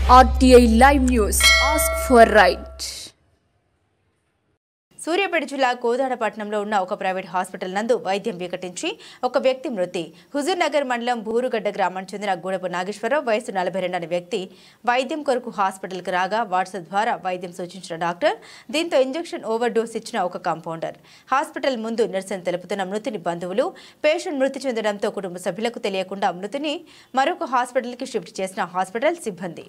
RTI Live News. Ask for right. Suryapet జిల్లా కోదాడపట్నంలో ఉన్న ఒక ప్రైవేట్ హాస్పిటల్ నందు వైద్యం వికటించి ఒక వ్యక్తి మృతి. హుజూర్ నగర్ మండలం బూరుగడ్డ గ్రామానికి చెందిన గూడపు నాగేశ్వరరావు వయసు 42 అనే వ్యక్తి వైద్యం కొరకు హాస్పిటల్కి రాగా వాట్సాప్ ద్వారా వైద్యం సూచించిన డాక్టర్ దీంతో ఇంజెక్షన్ ఓవర్ డోస్ ఇచ్చిన ఒక కాంపౌండర్. హాస్పిటల్ ముందు నిరసన తెలుపుతున్న మృతుని బంధువులు పేషెంట్ మృతి చెందడంతో కుటుంబ సభ్యులకు తెలియకుండా మృతిని మరొక హాస్పిటల్కి షిఫ్ట్ చేసిన హాస్పిటల్ సిబ్బంది.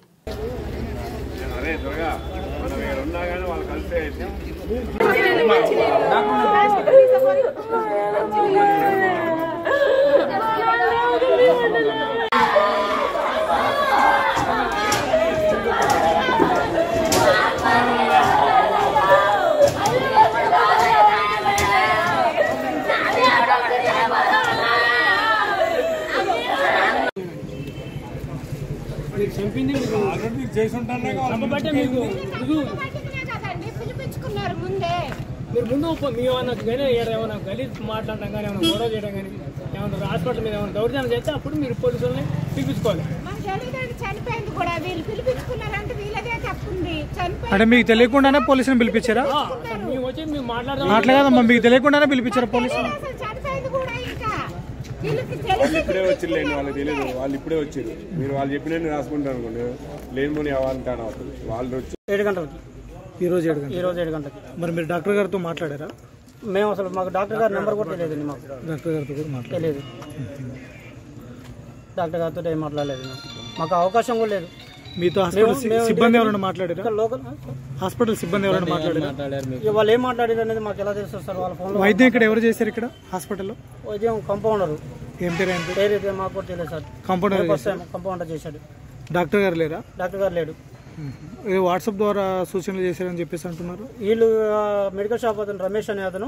మీరు ముందు మీ ఏమన్నా కానీ ఏమైనా గలీజ్ మాట్లాడటం కానీ ఏమైనా గొడవ చేయడం కానీ ఏమైనా హాస్పిటల్ మీద ఏమైనా దౌర్జన్యం చేస్తే అప్పుడు మీరు పోలీసులని పిలిపించుకోవాలి. అంటే మీకు తెలియకుండానే పోలీసుని పిలిపించారా? మేము వచ్చి మేము మాట్లాడదామా? మీకు తెలియకుండానే పిలిపించారా పోలీసులు? ఇప్పుడే వచ్చిర్లేండి, వాళ్ళకి తెలియదు. వాళ్ళు ఇప్పుడే వచ్చారు. మీరు వాళ్ళు చెప్పినట్టు రాసుకుంటారు అనుకోండి, లేని అవ్వాలంటాను వాళ్ళు వచ్చి 7 గంటలకి ఈ రోజు 7 గంటలకి. మరి మీరు డాక్టర్ గారితో మాట్లాడారా? మేము అసలు మాకు డాక్టర్ గారి నెంబర్ కూడా తెలియదండి. మాకు డాక్టర్ గారితో కూడా తెలియదు. డాక్టర్ గారితో ఏం మాట్లాడలేదు. మాకు అవకాశం కూడా లేదు. మీతో సిబ్బంది ఎవరైనా మాట్లాడారా? లోకల్ హాస్పిటల్ సిబ్బంది ఎవరైనా మాట్లాడారా? వాళ్ళు ఏం మాట్లాడారు అనేది మాకు ఎలా తెలుసు సార్? వాళ్ళ ఫోన్ వైద్యం ఇక్కడ ఎవరు చేశారు? ఇక్కడ హాస్పిటల్లో వైద్యం కాంపౌండర్. ఏం పేరు? పేరు మాకు కూడా తెలియదు సార్. కాంపౌండర్ చేశాడు. డాక్టర్ గారు లేరా? డాక్టర్ గారు లేడు. వాట్సాప్ ద్వారా సూచనలు చేశారని చెప్పేసి అంటున్నారు. వీళ్ళు మెడికల్ షాప్ అతను రమేష్ అనే అతను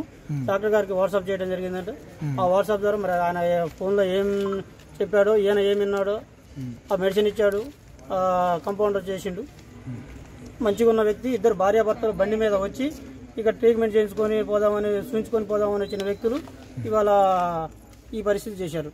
డాక్టర్ గారికి వాట్సాప్ చేయడం జరిగిందంటే ఆ వాట్సాప్ ద్వారా మరి ఆయన ఫోన్లో ఏం చెప్పాడో, ఈయన ఏమి విన్నాడో, ఆ మెడిసిన్ ఇచ్చాడు, కంపౌండర్ చేసిండు. మంచిగా ఉన్న వ్యక్తి, ఇద్దరు భార్యాభర్తలు బండి మీద వచ్చి ఇక్కడ ట్రీట్మెంట్ చేయించుకొని పోదామని, చూపించుకొని పోదామని వచ్చిన వ్యక్తులు ఇవాళ ఈ పరిస్థితి చేశారు.